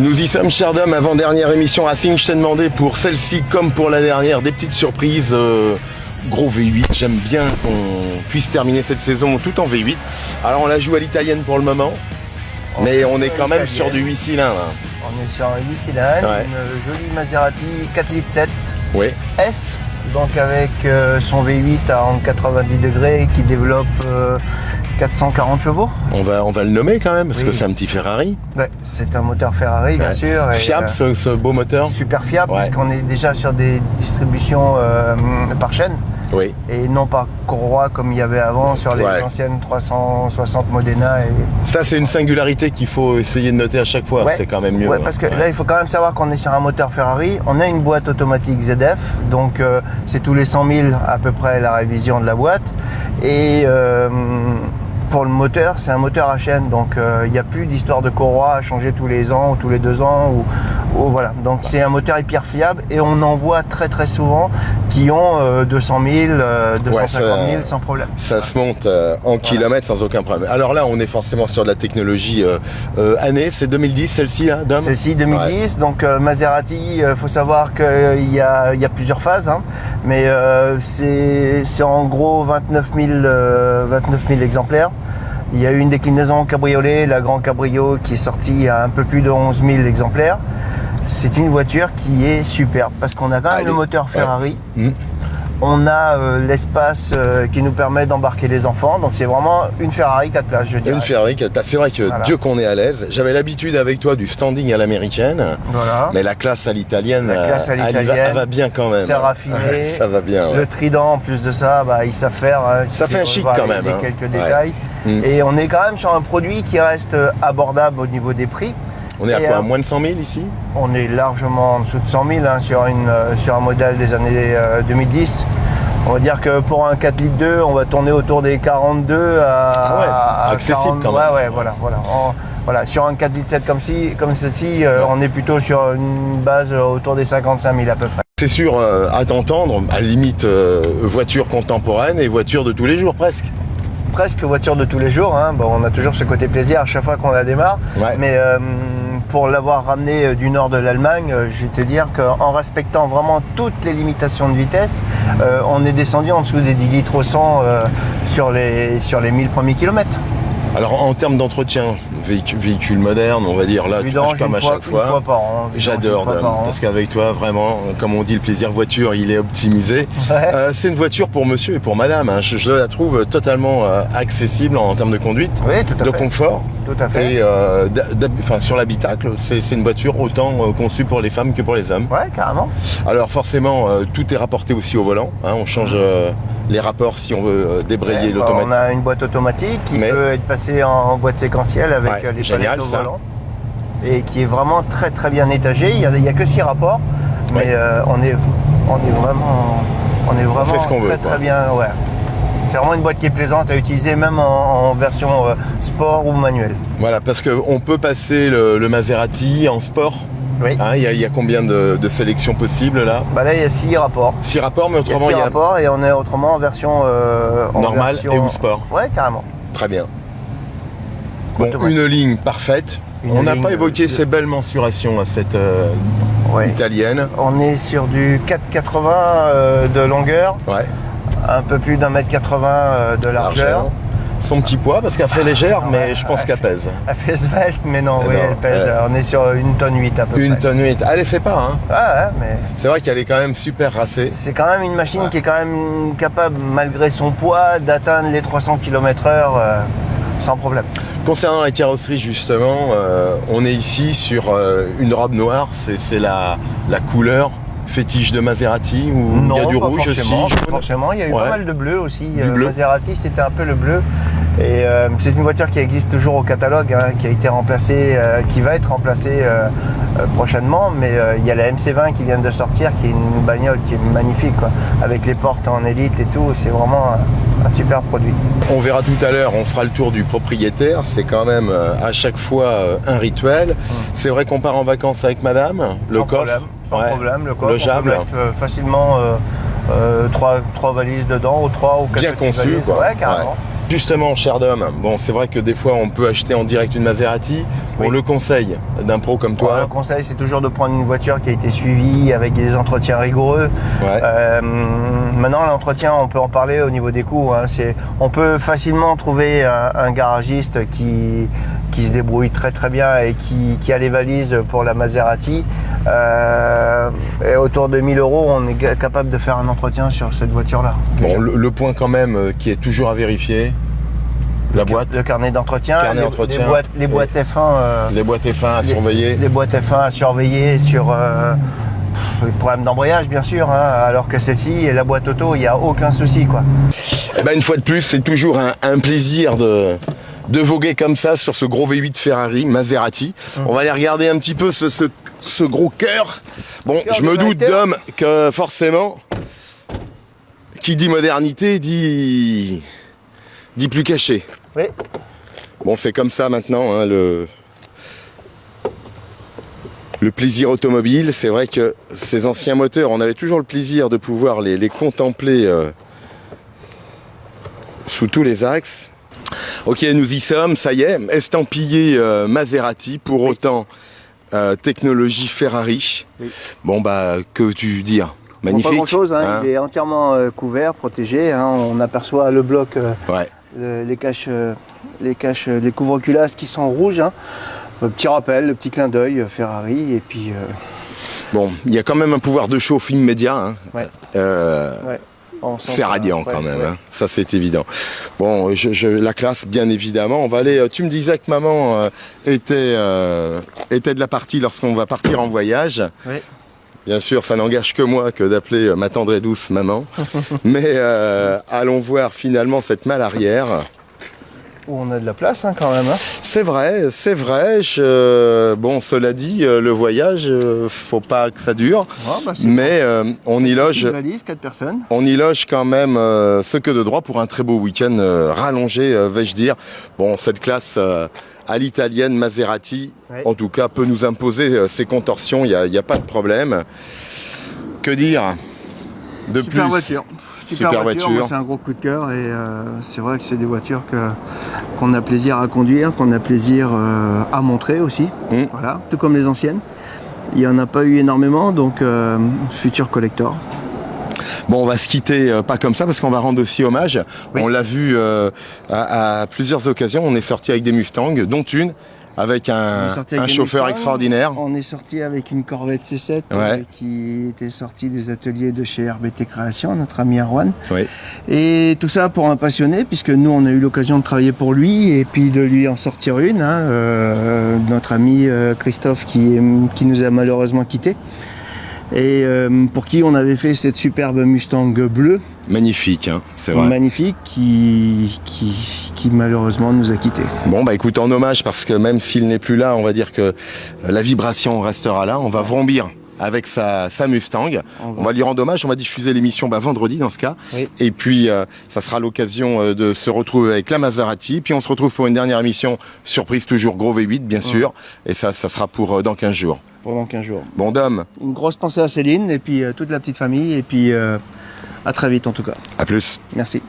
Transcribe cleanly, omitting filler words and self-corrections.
Nous y sommes, cher Dom, avant-dernière émission Racing. Je t'ai demandé pour celle-ci, comme pour la dernière, des petites surprises. Gros V8, j'aime bien qu'on puisse terminer cette saison tout en V8. Alors on la joue à l'italienne pour le moment, mais on est quand même sur du 8 cylindres. On est sur un 8 cylindres, Ouais. une jolie Maserati 4 litres 7 Oui, S, donc avec son V8 à 90 degrés qui développe 440 chevaux. on va le nommer quand même, parce Oui. que c'est un petit Ferrari. Ouais, c'est un moteur Ferrari, bien Ouais. sûr. Et, Fiable, ce beau moteur. super fiable, Ouais. puisqu'on est déjà sur des distributions par chaîne Oui. et non par courroie comme il y avait avant sur les Ouais. anciennes 360 Modena. Ça, c'est une singularité qu'il faut essayer de noter à chaque fois. Ouais. C'est quand même mieux. Ouais, parce que là, il faut quand même savoir qu'on est sur un moteur Ferrari. On a une boîte automatique ZF, donc c'est tous les 100 000 à peu près la révision de la boîte. Et pour le moteur, c'est un moteur HN, donc il n'y a plus d'histoire de courroie à changer tous les ans ou tous les 2 ans. Ou voilà. Donc c'est un moteur hyper fiable et on en voit très très souvent qui ont 200 000, 250 000 sans problème. Ça se monte en kilomètres sans aucun problème. Alors là, on est forcément sur de la technologie année. C'est 2010 celle-ci, hein, Dom? Celle-ci 2010, donc Maserati, faut savoir qu'il y a plusieurs phases, hein, mais c'est en gros 29 000 exemplaires. Il y a eu une déclinaison cabriolet, la Grand Cabrio, qui est sortie à un peu plus de 11 000 exemplaires. C'est une voiture qui est superbe parce qu'on a quand même le moteur Ferrari. Ouais. On a l'espace qui nous permet d'embarquer les enfants. Donc c'est vraiment une Ferrari 4 places, je dirais. Une Ferrari, c'est vrai que Voilà. Dieu qu'on est à l'aise. J'avais l'habitude avec toi du standing à l'américaine, Voilà. mais la classe à l'italienne, La classe à l'italienne, elle va bien quand même. c'est raffiné. Ça va bien. Ouais. Le trident, en plus de ça, bah, ils savent faire. Hein, Ça fait un chic voilà, quand même, il y a hein. quelques Ouais. détails. Mm. Et on est quand même sur un produit qui reste abordable au niveau des prix. On est à Et, quoi, moins de 100 000 ici? On est largement en dessous de 100 000 hein, sur un modèle des années 2010. On va dire que pour un 4 litres 2, on va tourner autour des 42 à accessible 40, quand même. Ouais, voilà. Voilà, sur un 4 litres 7 comme ceci, on est plutôt sur une base autour des 55 000 à peu près. C'est sûr, à t'entendre, à la limite, voiture contemporaine et voiture de tous les jours presque. Presque voiture de tous les jours, hein. Bon, on a toujours ce côté plaisir à chaque fois qu'on la démarre, Ouais. mais pour l'avoir ramené du nord de l'Allemagne, je vais te dire qu'en respectant vraiment toutes les limitations de vitesse, on est descendu en dessous des 10 litres au 100 sur les 1000 premiers kilomètres. Alors en termes d'entretien, véhicule moderne, on va dire là, tu Vidange changes comme à chaque une fois par an. Vidange J'adore une fois Dom, par an. parce qu'avec toi, vraiment, comme on dit, le plaisir voiture, il est optimisé. Ouais. C'est une voiture pour monsieur et pour madame. Hein. Je la trouve totalement accessible en termes de conduite, Oui, tout à de fait. confort. Tout à fait. Et sur l'habitacle, c'est une voiture autant conçue pour les femmes que pour les hommes. Ouais, carrément. Alors forcément, tout est rapporté aussi au volant. Hein. On change les rapports si on veut débrayer Ouais, l'automatique. on a une boîte automatique qui Mais- peut être passée en boîte séquentielle avec Ouais, les génial, palettes au ça. volant et qui est vraiment très très bien étagée. Il y a que 6 rapports, mais Ouais. on est vraiment fait ce qu'on très veut, quoi. très bien. Ouais. C'est vraiment une boîte qui est plaisante à utiliser même en version sport ou manuel. Voilà, parce qu'on peut passer le Maserati en sport. Oui. Hein, il y a combien de sélections possibles là? Bah là il y a 6 rapports. 6 rapports, mais Il y a autrement 6 il y a rapports et on est autrement en version normal et ou sport. Ouais, carrément. Très bien. Bon, Automatique. une ligne parfaite. Une On n'a ligne, pas évoqué de- ces belles mensurations à cette Ouais. italienne. On est sur du 4,80 de longueur, Ouais. un peu plus d'1,80 m de largeur. Son petit poids, parce qu'elle fait légère, Ah mais ouais, je pense qu'elle pèse. Elle fait svelte, mais non, Mais oui, non, elle pèse. ouais. On est sur 1,8 tonne à peu Une près. tonne 8. Elle les fait pas, hein. Ah ouais, mais C'est vrai qu'elle est quand même super racée. c'est quand même une machine Ouais. qui est quand même capable, malgré son poids, d'atteindre les 300 km/h sans problème. Concernant la carrosserie, justement, on est ici sur une robe noire. C'est la couleur fétiche de Maserati, ou il y a du pas rouge aussi. forcément, pas jaune. forcément. Il y a eu Ouais. pas mal de bleu aussi. Du bleu. Maserati, c'était un peu le bleu. Et c'est une voiture qui existe toujours au catalogue, hein, qui a été remplacée, qui va être remplacée prochainement. Mais il y a la MC20 qui vient de sortir, qui est une bagnole qui est magnifique, quoi, avec les portes en élite et tout. C'est vraiment un super produit. On verra tout à l'heure, on fera le tour du propriétaire. C'est quand même à chaque fois un rituel. C'est vrai qu'on part en vacances avec madame, le Sans coffre. problème, sans Ouais. problème, le coffre. Logeable. On peut mettre facilement trois valises dedans, ou 3 ou 4 Bien petites conçu, valises. quoi. Ouais, carrément. Justement, cher Dom, bon, c'est vrai que des fois on peut acheter en direct une Maserati. Bon, Oui. le conseil d'un pro comme Le toi, conseil, c'est toujours de prendre une voiture qui a été suivie avec des entretiens rigoureux. ouais. Maintenant, l'entretien, on peut en parler au niveau des coûts. Hein. On peut facilement trouver un garagiste qui se débrouille très très bien et qui a les valises pour la Maserati. Et autour de 1000 €, on est capable de faire un entretien sur cette voiture-là. Bon, le point quand même qui est toujours à vérifier, la boîte, Le carnet d'entretien, Carnet d'entretien. les boîtes F1. les boîtes F1 à surveiller. Les boîtes F1 à surveiller sur les problèmes d'embrayage, bien sûr, hein, alors que celle-ci, la boîte auto, il n'y a aucun souci, quoi. Eh ben, une fois de plus, c'est toujours un plaisir de voguer comme ça sur ce gros V8 Ferrari Maserati. On va aller regarder un petit peu ce gros cœur. Bon, Cœur je de me doute, vainqueur. Dom, que forcément, qui dit modernité dit plus caché. Oui. Bon, c'est comme ça maintenant, hein, le plaisir automobile. C'est vrai que ces anciens moteurs, on avait toujours le plaisir de pouvoir les contempler sous tous les axes. Ok, nous y sommes, ça y est, estampillé Maserati, pour autant technologie Ferrari. Oui. Bon, bah, que veux-tu dire? Magnifique. Pas grand-chose, hein, hein. il est entièrement couvert, protégé. Hein, on aperçoit le bloc, Ouais. les couvre-culasses qui sont rouges. Hein. Petit rappel, le petit clin d'œil Ferrari. Et puis, Bon, il y a quand même un pouvoir de chauffe immédiat. Hein. ouais. Euh, Ouais. On sent C'est ça, radiant ouais, quand même, ouais. hein. Ça c'est évident. Bon, la classe, bien évidemment. On va aller. Tu me disais que maman était de la partie lorsqu'on va partir en voyage. Oui. Bien sûr, ça n'engage que moi que d'appeler ma tendre et douce maman. Mais allons voir finalement cette malle arrière. Où on a de la place, hein, quand même. Hein. C'est vrai, c'est vrai. Bon, cela dit, le voyage, faut pas que ça dure. Ah, bah, c'est Mais on y loge. une valise, 4 personnes. On y loge quand même ce que de droit pour un très beau week-end rallongé, vais-je dire. Bon, cette classe à l'italienne Maserati, Ouais. en tout cas, peut nous imposer ses contorsions, il n'y a pas de problème. Que dire de Super plus voiture. Super voiture. Moi, c'est un gros coup de cœur et c'est vrai que c'est des voitures qu'on a plaisir à conduire, qu'on a plaisir à montrer aussi. Mm. Voilà, tout comme les anciennes. Il n'y en a pas eu énormément, donc futur collector. Bon, on va se quitter pas comme ça parce qu'on va rendre aussi hommage. Oui. On l'a vu à plusieurs occasions. On est sorti avec des Mustangs, dont une avec On est un sorti avec des chauffeur Mustangs. extraordinaire. On est sorti avec une Corvette C7 Ouais. qui était sortie des ateliers de chez RBT Création, notre ami Erwan. Oui. Et tout ça pour un passionné, puisque nous on a eu l'occasion de travailler pour lui et puis de lui en sortir une. Hein, notre ami Christophe qui nous a malheureusement quittés. Et pour qui on avait fait cette superbe Mustang bleue, Magnifique, hein, c'est vrai. magnifique, qui malheureusement nous a quittés. Bon, bah écoute, en hommage, parce que même s'il n'est plus là, on va dire que la vibration restera là. On va vrombir avec sa Mustang. On va lui rendre hommage, on va diffuser l'émission vendredi dans ce cas. Oui. Et puis, ça sera l'occasion de se retrouver avec la Maserati. Puis on se retrouve pour une dernière émission, surprise toujours, gros V8 bien sûr. Et ça sera pour dans 15 jours. Pendant 15 jours. Bon, Dom, Une grosse pensée à Céline et puis toute la petite famille et puis à très vite en tout cas. à plus. Merci.